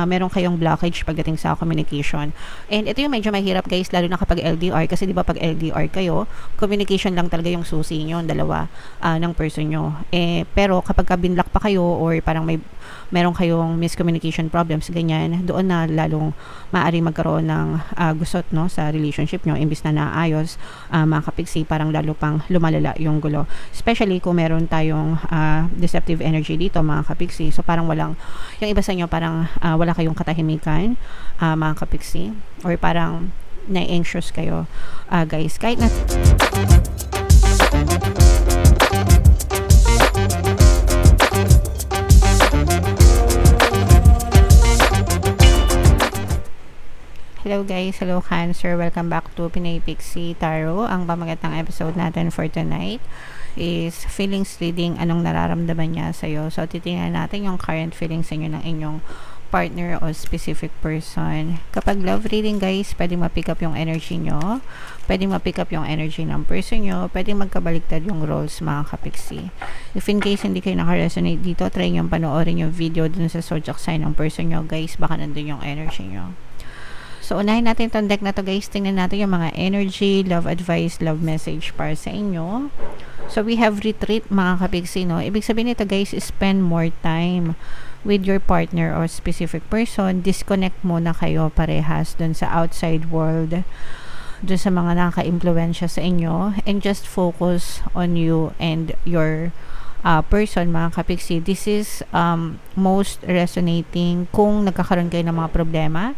meron kayong blockage pagdating sa communication. And ito yung medyo mahirap guys, lalo na kapag LDR, kasi di ba pag LDR kayo, communication lang talaga yung susi nyo, dalawa ng person nyo. Pero kapag binlock pa kayo or parang meron kayong miscommunication problems, ganyan, doon na lalong maaari magkaroon ng gusot, no, sa relationship nyo. Imbis na naayos, mga kapiksi, parang lalo pang lumalala yung gulo. Especially kung meron tayong deceptive energy dito, mga kapiksi. So parang yung iba sa inyo parang wala kayong katahimikan, mga kapiksi, or parang na-anxious kayo, guys. Kahit na hello guys, hello Cancer, welcome back to Pinay Pixie Tarot. Ang pamagat ng episode natin for tonight is feelings reading, anong nararamdaman niya sa'yo. So titingnan natin yung current feelings sa inyo ng inyong partner o specific person. Kapag love reading guys, pwedeng ma-pick up yung energy nyo, pwedeng ma-pick up yung energy ng person nyo, pwedeng magkabaliktad yung roles, mga kapiksi. If in case hindi kayo naka-resonate dito, try nyo panoorin yung video dun sa zodiac sign ng person nyo guys, baka nandun yung energy nyo. So, unahin natin itong deck na to guys. Tingnan natin yung mga energy, love advice, love message para sa inyo. So, we have retreat, mga kapiksi, no? Ibig sabihin nito guys, spend more time with your partner or specific person. Disconnect muna kayo parehas dun sa outside world, dun sa mga nakaka-impluensya sa inyo, and just focus on you and your person, mga kapiksi. This is most resonating kung nagkakaroon kayo ng mga problema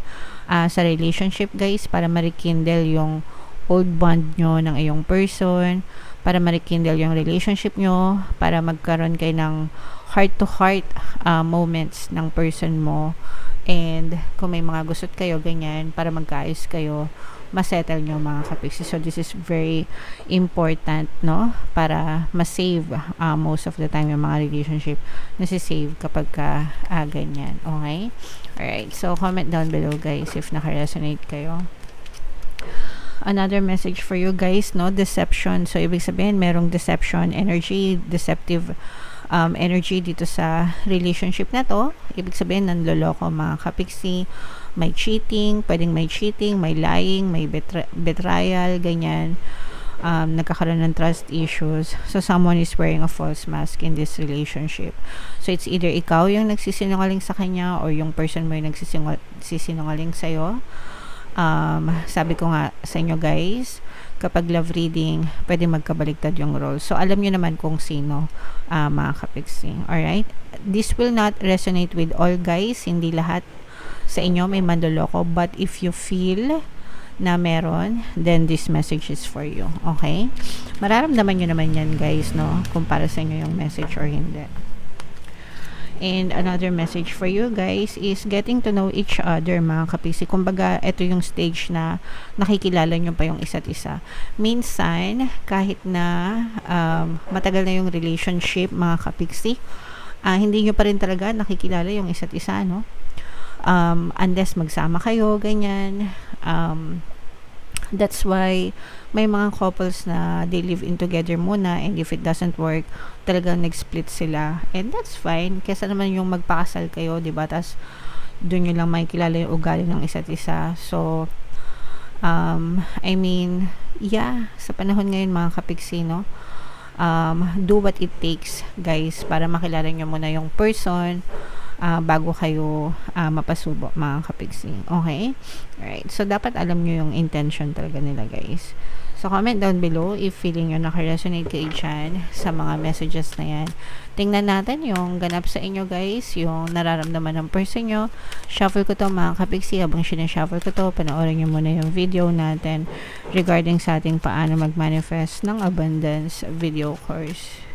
sa relationship guys, para ma-rekindle yung old bond nyo ng iyong person, para ma-rekindle yung relationship nyo, para magkaroon kayo ng heart to heart moments ng person mo, and kung may mga gustot kayo ganyan, para magkaayos kayo, masettle nyo, mga kapiksi. So this is very important, no, para ma-save most of the time yung mga relationship nasi-save kapag ganyan. Okay? Alright, so comment down below guys if naka-resonate kayo. Another message for you guys, no, deception. So ibig sabihin merong deception energy, deceptive energy dito sa relationship na to. Ibig sabihin nanloloko, mga kapiksi. May cheating, pwedeng may cheating, may lying, may betrayal, ganyan. Nagkakaroon ng trust issues. So someone is wearing a false mask in this relationship. So it's either ikaw yung nagsisinungaling sa kanya or yung person mo yung nagsisinungaling sa'yo. Sabi ko nga sa inyo guys, kapag love reading, pwede magkabaliktad yung role. So alam nyo naman kung sino, mga kapiksi. Alright? This will not resonate with all guys. Hindi lahat sa inyo may mandoloko. But if you feel na meron, then this message is for you. Okay? Mararamdaman nyo naman yan guys, no? Kung para sa inyo yung message or hindi. And another message for you guys is getting to know each other, mga kapiksi. Kumbaga, ito yung stage na nakikilala nyo pa yung isa't isa. Minsan, kahit na matagal na yung relationship, mga kapiksi, hindi nyo pa rin talaga nakikilala yung isa't isa, no? Unless magsama kayo, ganyan. That's why may mga couples na they live in together muna, and if it doesn't work, talagang nag-split sila, and that's fine. Kesa naman yung magpakasal kayo, diba, tas doon nyo lang makikilala yung ugali ng isa't isa. So I mean, yeah, sa panahon ngayon, mga kapiksi, no, do what it takes guys, para makilala nyo muna yung person bago kayo mapasubo, mga kapiksi. Okay? Alright. So, dapat alam nyo yung intention talaga nila, guys. So, comment down below if feeling nyo naka-resonate kayo dyan sa mga messages na yan. Tingnan natin yung ganap sa inyo, guys. Yung nararamdaman ng person nyo. Shuffle ko to, mga kapiksi. Habang sinashuffle ko to, panoorin nyo muna yung video natin regarding sa ating paano mag-manifest ng abundance video course.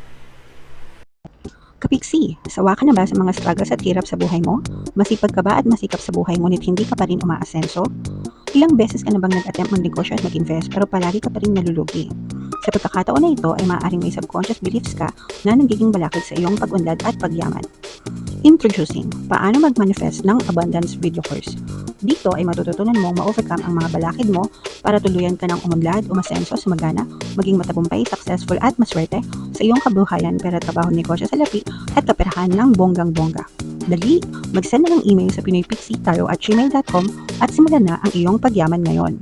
Kapiksi, sawa ka na ba sa mga struggles at hirap sa buhay mo? Masipag ka ba at masikap sa buhay ngunit hindi ka pa rin umaasenso? Ilang beses ka na bang nag-attempt magnegosyo at mag-invest pero palagi ka pa rin nalulugi? Sa pagkakataon na ito ay maaaring may subconscious beliefs ka na nagiging balakid sa iyong pag-unlad at pagyaman. Introducing, paano mag-manifest ng abundance video course. Dito ay matututunan mong ma-overcome ang mga balakid mo para tuluyan ka ng umunlad, umasenso, sumagana, maging matagumpay, successful at maswerte sa iyong kabuhayan, pera, trabaho, negosyo, salapi at kaperahan ng bonggang-bongga. Dali, mag-send na ng email sa pinoypixietaro@gmail.com at simulan na ang iyong pagyaman ngayon.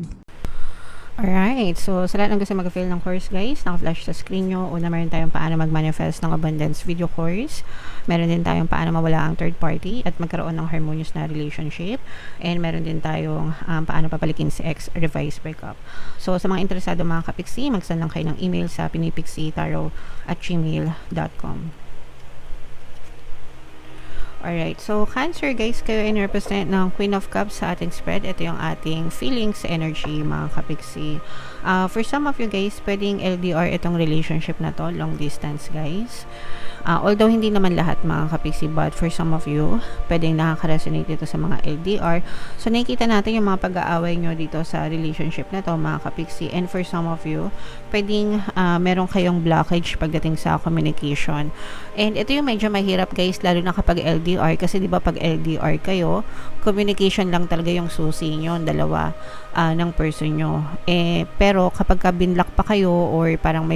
Alright, so sa lahat ng gusto mag-fill ng course guys, naka-flash sa screen nyo. Una, meron tayong paano mag-manifest ng abundance video course. Meron din tayong paano mawala ang third party at magkaroon ng harmonious na relationship. And meron din tayong paano papalikin si ex, revised breakup. So sa mga interesado mga kapiksi, mag-send lang kayo ng email sa pinoypixietaro@gmail.com. Alright, so Cancer guys, kayo ay represent ng Queen of Cups sa ating spread. Ito yung ating feelings, energy, mga kapiksi. For some of you guys, pwedeng LDR itong relationship na to, long distance guys. Although hindi naman lahat mga kapiksi, but for some of you, pwedeng nakaka-resonate ito sa mga LDR. So nakikita natin yung mga pag-aaway nyo dito sa relationship na to mga kapiksi. And for some of you, pwedeng meron kayong blockage pagdating sa communication. And ito yung medyo mahirap guys, lalo na kapag LDR, kasi di ba pag LDR kayo, communication lang talaga yung susi nyo, dalawa ng person nyo. Pero kapag binlock pa kayo or parang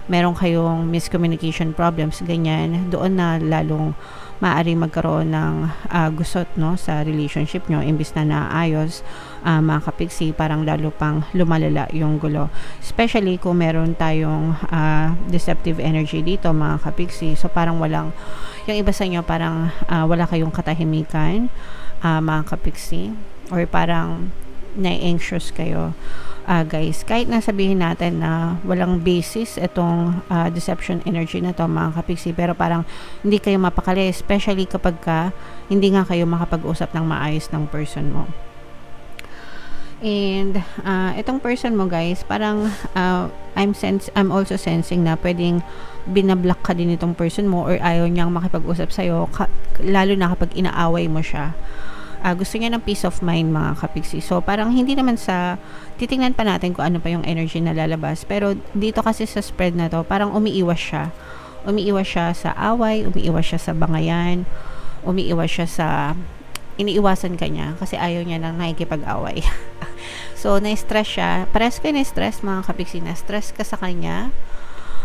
meron kayong miscommunication problems, ganyan, doon na lalong maaari magkaroon ng gusot no, sa relationship nyo. Imbis na naayos, mga kapiksi, parang lalo pang lumalala yung gulo. Especially kung meron tayong deceptive energy dito mga kapiksi. So parang yung iba sa inyo parang wala kayong katahimikan mga kapiksi, or parang na-anxious kayo. Guys, kahit nasabihin natin na walang basis itong deception energy na to mga kapiksi, pero parang hindi kayo mapakali, especially kapag hindi nga kayo makapag-usap ng maayos ng person mo. And itong person mo guys, parang I'm also sensing na pwedeng binablock ka din itong person mo, or ayaw niyang makipag-usap sa'yo, lalo na kapag inaaway mo siya. Gusto niya ng peace of mind mga kapiksi. So parang hindi naman titingnan pa natin kung ano pa yung energy na lalabas, pero dito kasi sa spread na to, parang umiiwas siya sa away, umiiwas siya sa bangayan, umiiwas siya iniiwasan ka niya kasi ayaw niya nang nakikipag-away. So na-stress siya, parehas kayo na-stress mga kapiksi, na-stress ka sa kanya.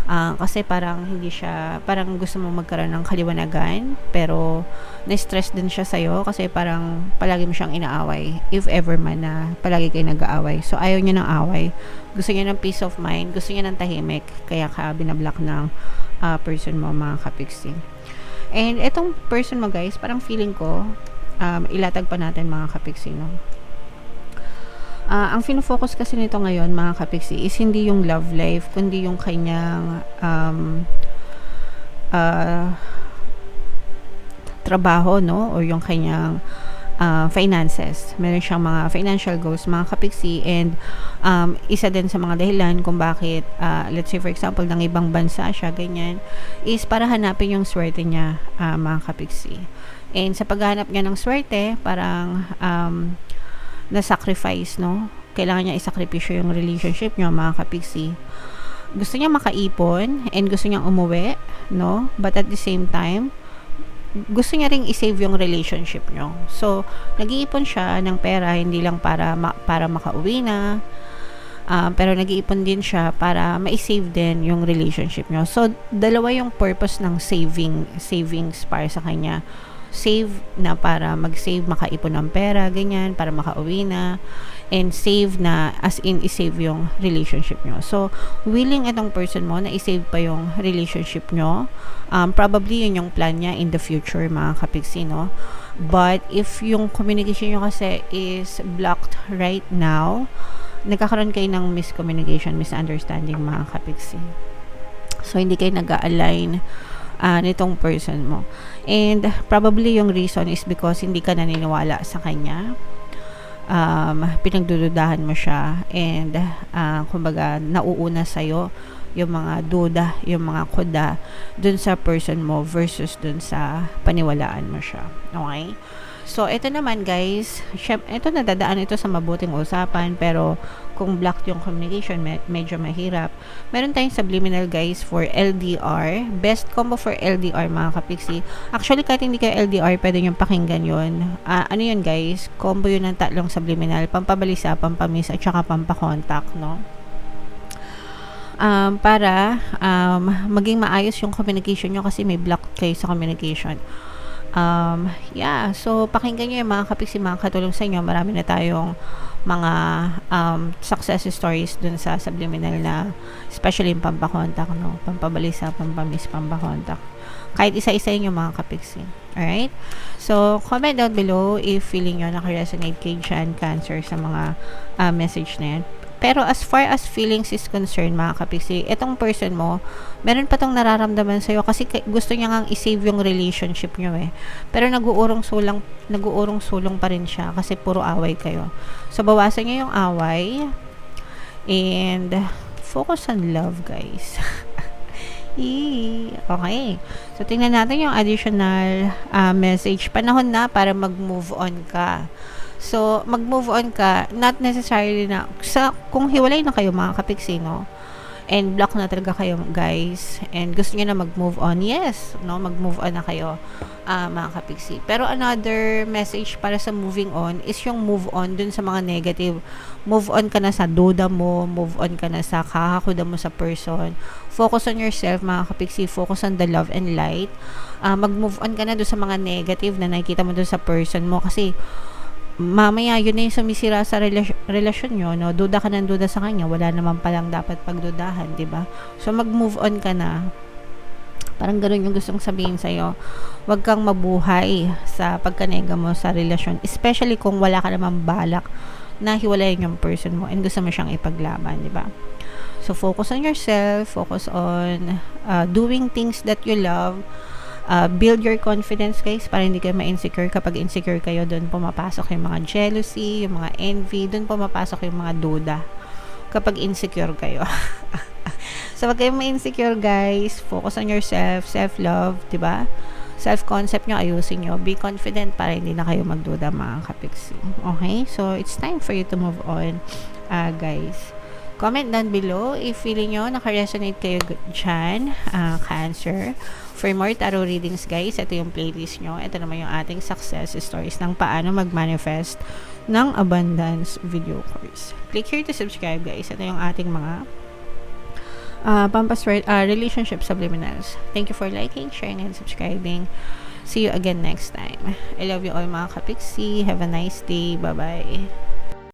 Kasi parang parang gusto mo magkaroon ng kaliwanagan, pero na-stress din siya sa'yo kasi parang palagi mo siyang inaaway, if ever man na palagi kayo nag-aaway. So ayaw niya ng away, gusto niya ng peace of mind, gusto niya ng tahimik, kaya ka binablock ng person mo mga kapiksi. And itong person mo guys, parang feeling ko ilatag pa natin mga kapiksi, no? Ang fino-focus kasi nito ngayon mga kapiksi is hindi yung love life, kundi yung kanyang trabaho, no? Or yung kanyang finances. Meron siyang mga financial goals mga kapiksi, and isa din sa mga dahilan kung bakit let's say for example ng ibang bansa siya, ganyan, is para hanapin yung swerte niya mga kapiksi. And sa paghahanap niya ng swerte, parang na-sacrifice, no? Kailangan niya isakripisyo yung relationship niya mga kapiksi. Gusto niya makaipon and gusto niyang umuwi, no? But at the same time, gusto niya ring i-save yung relationship niyo. So, nag-iipon siya ng pera hindi lang para makauwi na, pero nag-iipon din siya para ma-save din yung relationship niyo. So, dalawa yung purpose ng savings para sa kanya. Save na para mag-save, makaipon ng pera, ganyan, para makauwi na, and save na as in i-save yung relationship nyo. So, willing itong person mo na i-save pa yung relationship nyo. Probably yun yung plan niya in the future mga kapiksi, no? But if yung communication nyo kasi is blocked right now, nagkakaroon kayo ng miscommunication, misunderstanding mga kapiksi. So, hindi kayo nag-align nitong person mo. And probably yung reason is because hindi ka naniniwala sa kanya. Pinagdududahan mo siya, and kumbaga nauuna sa'yo yung mga duda, yung mga kuda dun sa person mo versus dun sa paniwalaan mo siya. Okay? So, ito naman guys, ito nadadaan ito sa mabuting usapan, pero kung blocked yung communication, medyo mahirap. Meron tayong subliminal guys for LDR. Best combo for LDR mga kapiksi. Actually, kahit hindi kayo LDR, pwede nyo pakinggan yun. Ano yun guys? Combo yun ng tatlong subliminal. Pampabalisa, pampamis, at saka pampakontak, no? Para maging maayos yung communication nyo kasi may block kayo sa communication. Yeah, so pakinggan nyo yung mga kapiksi, mga katulong sa inyo. Marami na tayong mga success stories dun sa subliminal na, especially yung pampakontak, no? Pampabalisa, pampamiss, pampakontak. Kahit isa-isa yung mga kapiksi. Alright? So, comment down below if feeling nyo nakaresonate kay Jan Cancer sa mga message na yan. Pero as far as feelings is concerned, mga kapiksi, itong person mo, meron pa tong nararamdaman sa'yo kasi gusto niya ngang i-save yung relationship nyo eh. Pero nag-uurong sulong pa rin siya kasi puro away kayo. So, bawasan niyo yung away and focus on love, guys. Okay. So, tingnan natin yung additional message. Panahon na para mag-move on ka. So, mag-move on ka, not necessarily na, kung hiwalay na kayo mga kapiksi, no? And block na talaga kayo, guys. And gusto niyo na mag-move on, yes, no? Mag-move on na kayo, mga kapiksi. Pero another message para sa moving on is yung move on dun sa mga negative. Move on ka na sa duda mo, move on ka na sa kakakuda mo sa person. Focus on yourself, mga kapiksi. Focus on the love and light. Mag-move on ka na dun sa mga negative na nakikita mo dun sa person mo kasi mamaya yun na yung sumisira sa relasyon nyo, no? Duda ka ng duda sa kanya, wala naman palang dapat pagdudahan, diba? So mag-move on ka na. Parang ganun yung gustong sabihin sa'yo. Huwag kang mabuhay sa pagkanega mo sa relasyon, especially kung wala ka naman balak na hiwalayin yung person mo and gusto mo siyang ipaglaban, diba? So focus on yourself, focus on doing things that you love. Build your confidence, guys, para hindi kayo ma-insecure. Kapag insecure kayo, doon pumapasok yung mga jealousy, yung mga envy, doon pumapasok yung mga duda kapag insecure kayo. So, wag kayong ma-insecure, guys. Focus on yourself, self-love, diba? Self-concept nyo, ayusin nyo. Be confident para hindi na kayo magduda, mga kapiksi. Okay? So, it's time for you to move on, guys. Comment down below if feeling nyo naka-resonate kayo dyan, Cancer. For more tarot readings, guys, ito yung playlist nyo. Ito naman yung ating success stories ng paano mag-manifest ng abundance video course. Click here to subscribe, guys. Ito yung ating mga relationship subliminals. Thank you for liking, sharing, and subscribing. See you again next time. I love you all, mga kapiksi. Have a nice day. Bye-bye.